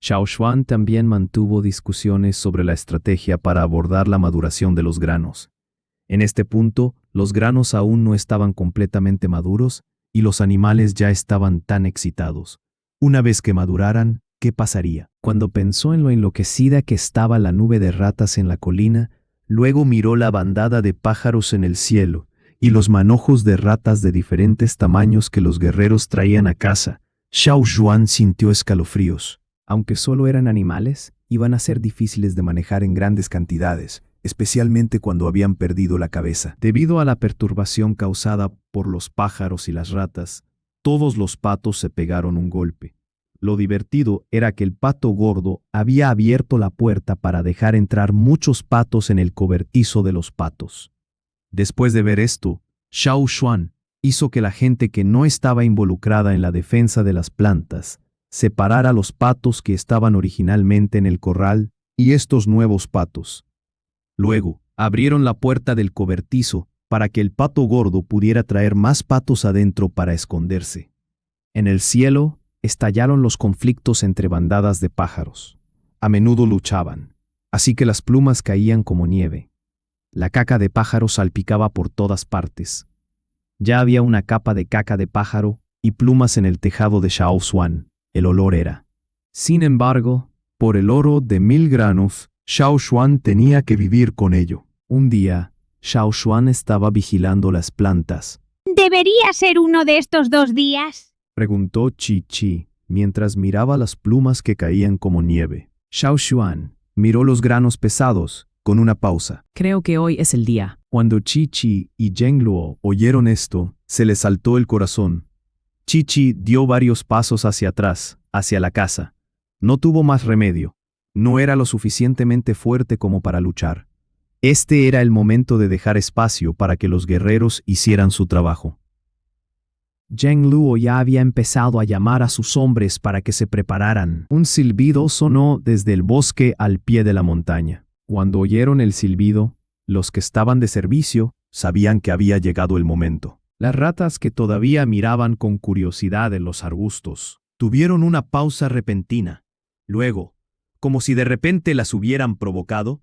Xiao Xuan también mantuvo discusiones sobre la estrategia para abordar la maduración de los granos. En este punto, los granos aún no estaban completamente maduros y los animales ya estaban tan excitados. Una vez que maduraran, ¿qué pasaría? Cuando pensó en lo enloquecida que estaba la nube de ratas en la colina, luego miró la bandada de pájaros en el cielo y los manojos de ratas de diferentes tamaños que los guerreros traían a casa. Xiao Xuan sintió escalofríos. Aunque solo eran animales, iban a ser difíciles de manejar en grandes cantidades, especialmente cuando habían perdido la cabeza. Debido a la perturbación causada por los pájaros y las ratas, todos los patos se pegaron un golpe. Lo divertido era que el pato gordo había abierto la puerta para dejar entrar muchos patos en el cobertizo de los patos. Después de ver esto, Xiao Xuan hizo que la gente que no estaba involucrada en la defensa de las plantas separara los patos que estaban originalmente en el corral y estos nuevos patos. Luego, abrieron la puerta del cobertizo para que el pato gordo pudiera traer más patos adentro para esconderse. En el cielo, estallaron los conflictos entre bandadas de pájaros. A menudo luchaban, así que las plumas caían como nieve. La caca de pájaro salpicaba por todas partes. Ya había una capa de caca de pájaro y plumas en el tejado de Xiao Xuan. El olor era. Sin embargo, por el oro de 1000 granos, Xiao Xuan tenía que vivir con ello. Un día, Xiao Xuan estaba vigilando las plantas. ¿Debería ser uno de estos 2 días? Preguntó Chi Chi, mientras miraba las plumas que caían como nieve. Xiao Xuan miró los granos pesados, con una pausa. Creo que hoy es el día. Cuando Chi Chi y Zheng Luo oyeron esto, se les saltó el corazón. Chi Chi dio varios pasos hacia atrás, hacia la casa. No tuvo más remedio. No era lo suficientemente fuerte como para luchar. Este era el momento de dejar espacio para que los guerreros hicieran su trabajo. Zheng Luo ya había empezado a llamar a sus hombres para que se prepararan. Un silbido sonó desde el bosque al pie de la montaña. Cuando oyeron el silbido, los que estaban de servicio sabían que había llegado el momento. Las ratas que todavía miraban con curiosidad en los arbustos tuvieron una pausa repentina. Luego, como si de repente las hubieran provocado,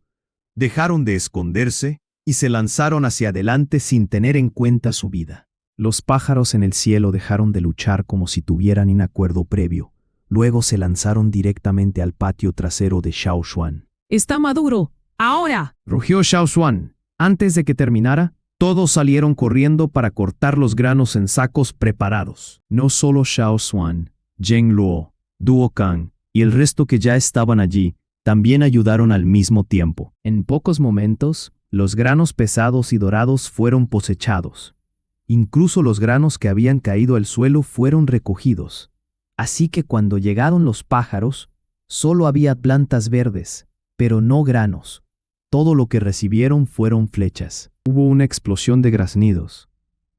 dejaron de esconderse y se lanzaron hacia adelante sin tener en cuenta su vida. Los pájaros en el cielo dejaron de luchar como si tuvieran un acuerdo previo. Luego se lanzaron directamente al patio trasero de Xiao Xuan. ¡Está maduro! ¡Ahora! Rugió Xiao Xuan. Antes de que terminara, todos salieron corriendo para cortar los granos en sacos preparados. No solo Xiao Xuan, Zheng Luo, Duo Kang y el resto que ya estaban allí, también ayudaron al mismo tiempo. En pocos momentos, los granos pesados y dorados fueron cosechados. Incluso los granos que habían caído al suelo fueron recogidos. Así que cuando llegaron los pájaros, solo había plantas verdes, pero no granos. Todo lo que recibieron fueron flechas. Hubo una explosión de graznidos.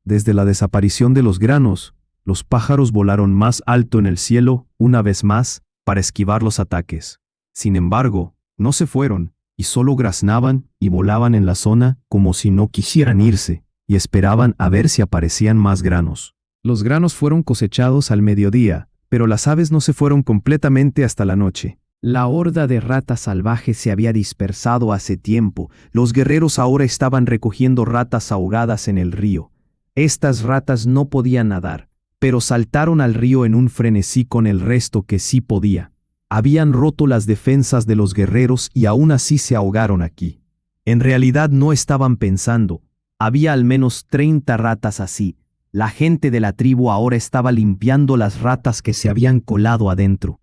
Desde la desaparición de los granos, los pájaros volaron más alto en el cielo una vez más para esquivar los ataques. Sin embargo, no se fueron y solo graznaban y volaban en la zona como si no quisieran irse y esperaban a ver si aparecían más granos. Los granos fueron cosechados al mediodía, pero las aves no se fueron completamente hasta la noche. La horda de ratas salvajes se había dispersado hace tiempo. Los guerreros ahora estaban recogiendo ratas ahogadas en el río. Estas ratas no podían nadar, pero saltaron al río en un frenesí con el resto que sí podía. Habían roto las defensas de los guerreros y aún así se ahogaron aquí. En realidad no estaban pensando. Había al menos 30 ratas así. La gente de la tribu ahora estaba limpiando las ratas que se habían colado adentro.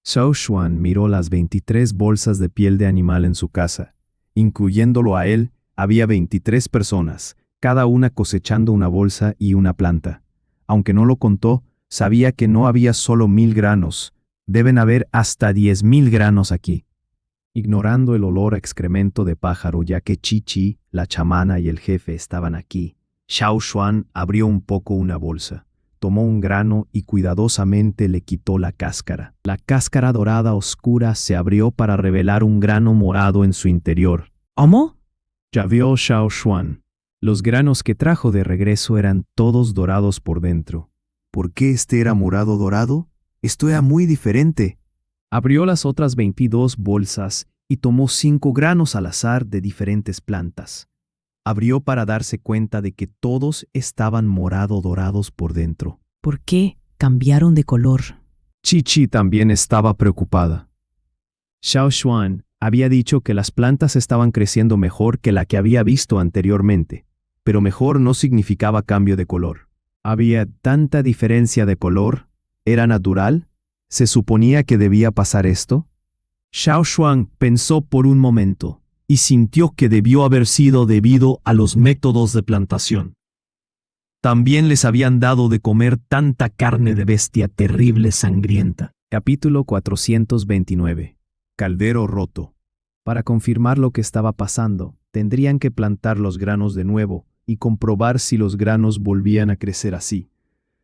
Xiao Xuan miró las 23 bolsas de piel de animal en su casa. Incluyéndolo a él, había 23 personas, cada una cosechando una bolsa y una planta. Aunque no lo contó, sabía que no había solo 1000 granos. Deben haber hasta 10.000 granos aquí. Ignorando el olor a excremento de pájaro ya que Chi Chi, la chamana y el jefe estaban aquí, Xiao Xuan abrió un poco una bolsa, tomó un grano y cuidadosamente le quitó la cáscara. La cáscara dorada oscura se abrió para revelar un grano morado en su interior. ¿Cómo? Ya vio Xiao Xuan. Los granos que trajo de regreso eran todos dorados por dentro. ¿Por qué este era morado dorado? Esto era muy diferente. Abrió las otras 22 bolsas y tomó 5 granos al azar de diferentes plantas. Abrió para darse cuenta de que todos estaban morado dorados por dentro. ¿Por qué cambiaron de color? Chi Chi también estaba preocupada. Xiao Xuan había dicho que las plantas estaban creciendo mejor que la que había visto anteriormente, pero mejor no significaba cambio de color. Había tanta diferencia de color. ¿Era natural? ¿Se suponía que debía pasar esto? Xiao Xuan pensó por un momento. y sintió que debió haber sido debido a los métodos de plantación. También les habían dado de comer tanta carne de bestia terrible sangrienta. Capítulo 429. Caldero roto. Para confirmar lo que estaba pasando, tendrían que plantar los granos de nuevo y comprobar si los granos volvían a crecer así.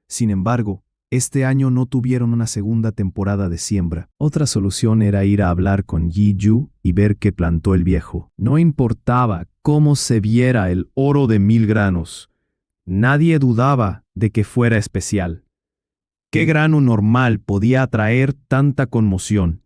Sin embargo, este año no tuvieron una segunda temporada de siembra. Otra solución era ir a hablar con Yi Yu y ver qué plantó el viejo. No importaba cómo se viera el oro de 1000 granos. Nadie dudaba de que fuera especial. ¿Qué grano normal podía atraer tanta conmoción?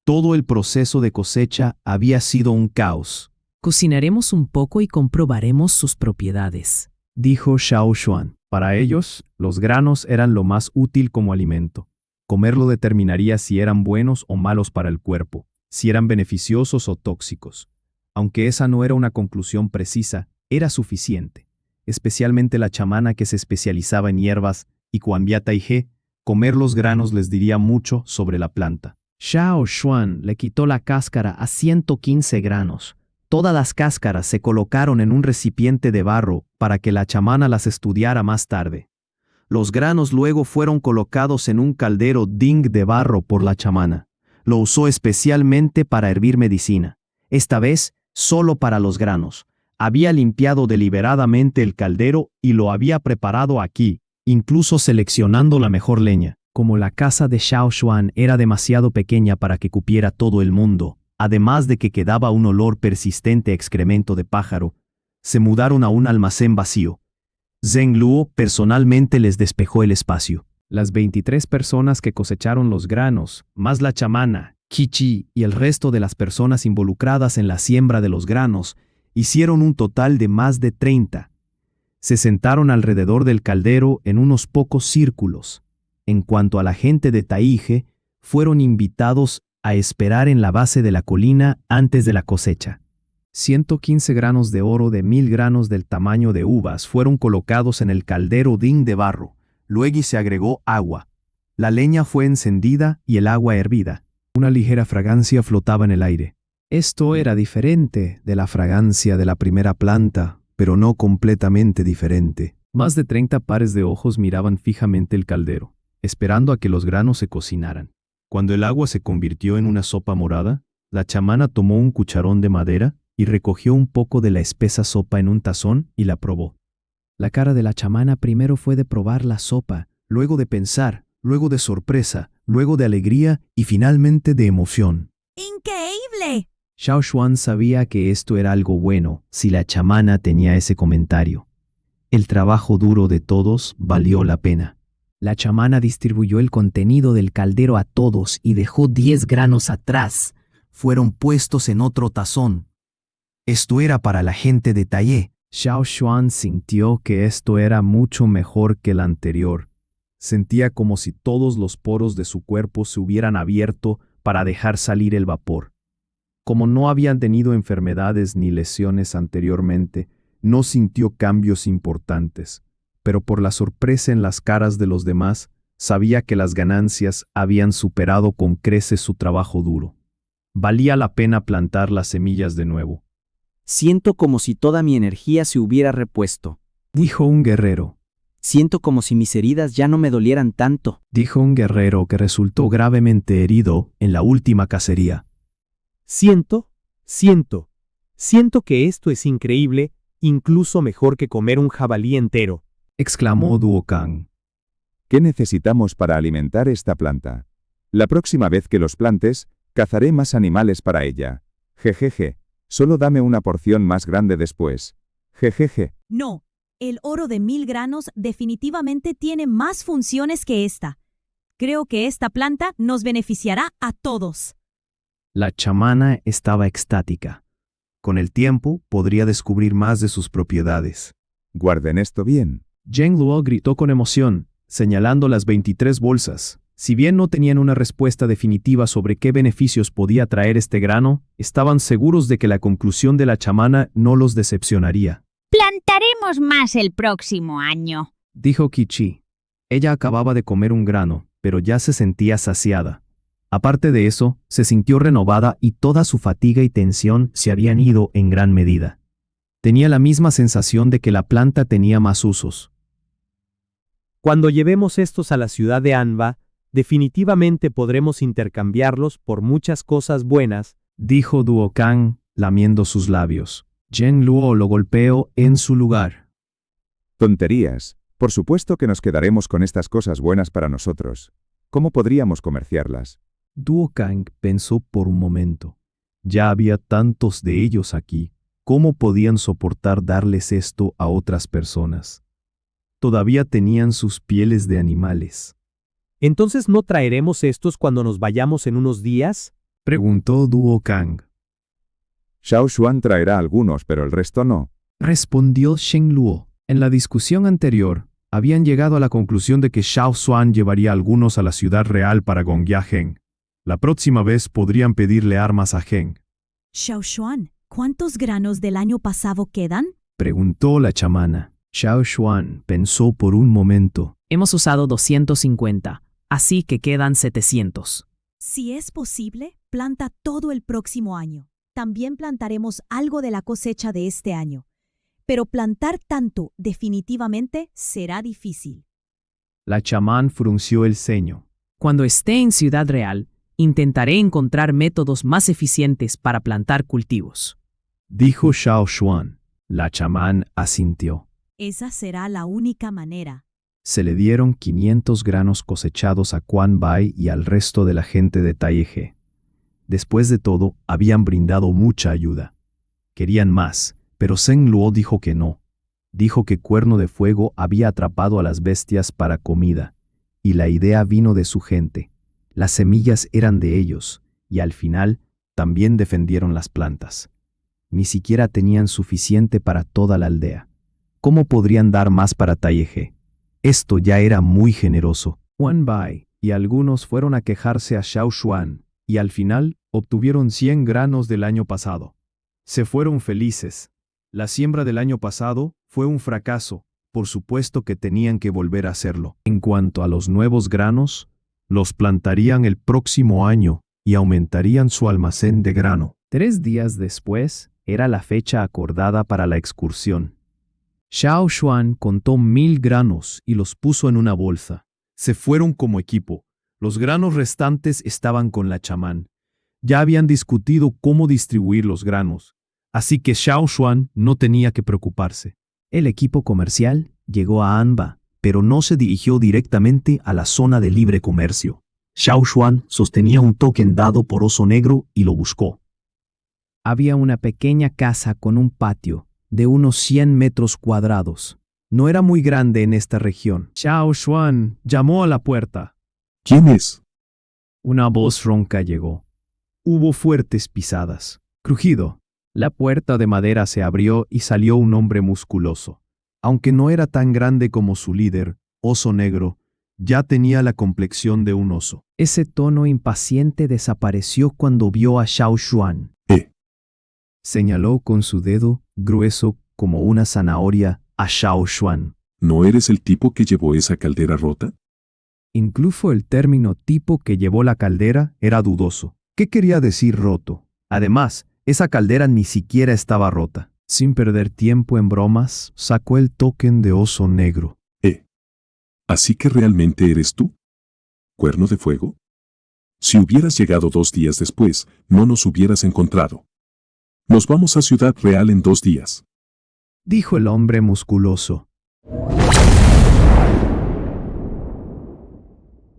Todo el proceso de cosecha había sido un caos. Cocinaremos un poco y comprobaremos sus propiedades, dijo Xiao Xuan. Para ellos, los granos eran lo más útil como alimento. Comerlo determinaría si eran buenos o malos para el cuerpo, si eran beneficiosos o tóxicos. Aunque esa no era una conclusión precisa, era suficiente. Especialmente la chamana que se especializaba en hierbas y Kuanbia Taige, comer los granos les diría mucho sobre la planta. Xiao Xuan le quitó la cáscara a 115 granos. Todas las cáscaras se colocaron en un recipiente de barro para que la chamana las estudiara más tarde. Los granos luego fueron colocados en un caldero ding de barro por la chamana. Lo usó especialmente para hervir medicina. Esta vez, solo para los granos. Había limpiado deliberadamente el caldero y lo había preparado aquí, incluso seleccionando la mejor leña. Como la casa de Xiao Xuan era demasiado pequeña para que cupiera todo el mundo, además de que quedaba un olor persistente a excremento de pájaro, se mudaron a un almacén vacío. Zheng Luo personalmente les despejó el espacio. Las 23 personas que cosecharon los granos, más la chamana, Qi Chi y el resto de las personas involucradas en la siembra de los granos, hicieron un total de más de 30. Se sentaron alrededor del caldero en unos pocos círculos. En cuanto a la gente de Taige, fueron invitados a esperar en la base de la colina antes de la cosecha. 115 granos de oro de 1000 granos del tamaño de uvas fueron colocados en el caldero ding de barro. Luego se agregó agua. La leña fue encendida y el agua hervida. Una ligera fragancia flotaba en el aire. Esto era diferente de la fragancia de la primera planta, pero no completamente diferente. Más de 30 pares de ojos miraban fijamente el caldero, esperando a que los granos se cocinaran. Cuando el agua se convirtió en una sopa morada, la chamana tomó un cucharón de madera y recogió un poco de la espesa sopa en un tazón y la probó. La cara de la chamana primero fue de probar la sopa, luego de pensar, luego de sorpresa, luego de alegría y finalmente de emoción. ¡Increíble! Xiao Xuan sabía que esto era algo bueno si la chamana tenía ese comentario. El trabajo duro de todos valió la pena. La chamana distribuyó el contenido del caldero a todos y dejó 10 granos atrás. Fueron puestos en otro tazón. Esto era para la gente de Taille. Xiao Xuan sintió que esto era mucho mejor que el anterior. Sentía como si todos los poros de su cuerpo se hubieran abierto para dejar salir el vapor. Como no habían tenido enfermedades ni lesiones anteriormente, no sintió cambios importantes, pero por la sorpresa en las caras de los demás, sabía que las ganancias habían superado con creces su trabajo duro. Valía la pena plantar las semillas de nuevo. Siento como si toda mi energía se hubiera repuesto, dijo un guerrero. Siento como si mis heridas ya no me dolieran tanto, dijo un guerrero que resultó gravemente herido en la última cacería. Siento que esto es increíble, incluso mejor que comer un jabalí entero, exclamó Duokan. ¿Qué necesitamos para alimentar esta planta? La próxima vez que los plantes, cazaré más animales para ella. Jejeje, solo dame una porción más grande después. Jejeje. No, el oro de 1000 granos definitivamente tiene más funciones que esta. Creo que esta planta nos beneficiará a todos. La chamana estaba extática. Con el tiempo podría descubrir más de sus propiedades. Guarden esto bien. Zheng Luo gritó con emoción, señalando las 23 bolsas. Si bien no tenían una respuesta definitiva sobre qué beneficios podía traer este grano, estaban seguros de que la conclusión de la chamana no los decepcionaría. Plantaremos más el próximo año, dijo Qi Chi. Ella acababa de comer un grano, pero ya se sentía saciada. Aparte de eso, se sintió renovada y toda su fatiga y tensión se habían ido en gran medida. Tenía la misma sensación de que la planta tenía más usos. Cuando llevemos estos a la ciudad de Anba, definitivamente podremos intercambiarlos por muchas cosas buenas, dijo Duokan, lamiendo sus labios. Zheng Luo lo golpeó en su lugar. Tonterías. Por supuesto que nos quedaremos con estas cosas buenas para nosotros. ¿Cómo podríamos comerciarlas? Duokan pensó por un momento. Ya había tantos de ellos aquí. ¿Cómo podían soportar darles esto a otras personas? Todavía tenían sus pieles de animales. ¿Entonces no traeremos estos cuando nos vayamos en unos días? Preguntó Duokan. Xiao Xuan traerá algunos, pero el resto no. Respondió Zheng Luo. En la discusión anterior, habían llegado a la conclusión de que Xiao Xuan llevaría algunos a la ciudad real para gonguear a Geng. La próxima vez podrían pedirle armas a Geng. Xiao Xuan, ¿cuántos granos del año pasado quedan? Preguntó la chamana. Xiao Xuan pensó por un momento. Hemos usado 250, así que quedan 700. Si es posible, planta todo el próximo año. También plantaremos algo de la cosecha de este año. Pero plantar tanto definitivamente será difícil. La chamán frunció el ceño. Cuando esté en Ciudad Real, intentaré encontrar métodos más eficientes para plantar cultivos, dijo Xiao Xuan. La chamán asintió. Esa será la única manera. Se le dieron 500 granos cosechados a Quan Bai y al resto de la gente de Taiehe. Después de todo, habían brindado mucha ayuda. Querían más, pero Zheng Luo dijo que no. Dijo que Cuerno de Fuego había atrapado a las bestias para comida, y la idea vino de su gente. Las semillas eran de ellos, y al final, también defendieron las plantas. Ni siquiera tenían suficiente para toda la aldea. ¿Cómo podrían dar más para Taiehe? Esto ya era muy generoso. Quan Bai y algunos fueron a quejarse a Xiao Xuan, y al final obtuvieron 100 granos del año pasado. Se fueron felices. La siembra del año pasado fue un fracaso, por supuesto que tenían que volver a hacerlo. En cuanto a los nuevos granos, los plantarían el próximo año y aumentarían su almacén de grano. 3 días después, era la fecha acordada para la excursión. Xiao Xuan contó 1000 granos y los puso en una bolsa. Se fueron como equipo. Los granos restantes estaban con la chamán. Ya habían discutido cómo distribuir los granos, así que Xiao Xuan no tenía que preocuparse. El equipo comercial llegó a Anba, pero no se dirigió directamente a la zona de libre comercio. Xiao Xuan sostenía un token dado por Oso Negro y lo buscó. Había una pequeña casa con un patio de unos 100 metros cuadrados. No era muy grande en esta región. Xiao Xuan llamó a la puerta. ¿Quién es? Una voz ronca llegó. Hubo fuertes pisadas. Crujido. La puerta de madera se abrió y salió un hombre musculoso. Aunque no era tan grande como su líder, Oso Negro, ya tenía la complexión de un oso. Ese tono impaciente desapareció cuando vio a Xiao Xuan. Señaló con su dedo, grueso como una zanahoria, a Xiao Xuan. ¿No eres el tipo que llevó esa caldera rota? Incluso el término tipo que llevó la caldera era dudoso. ¿Qué quería decir roto? Además, esa caldera ni siquiera estaba rota. Sin perder tiempo en bromas, sacó el token de Oso Negro. ¿Así que realmente eres tú? ¿Cuerno de Fuego? Si hubieras llegado 2 días después, no nos hubieras encontrado. Nos vamos a Ciudad Real en 2 días. Dijo el hombre musculoso.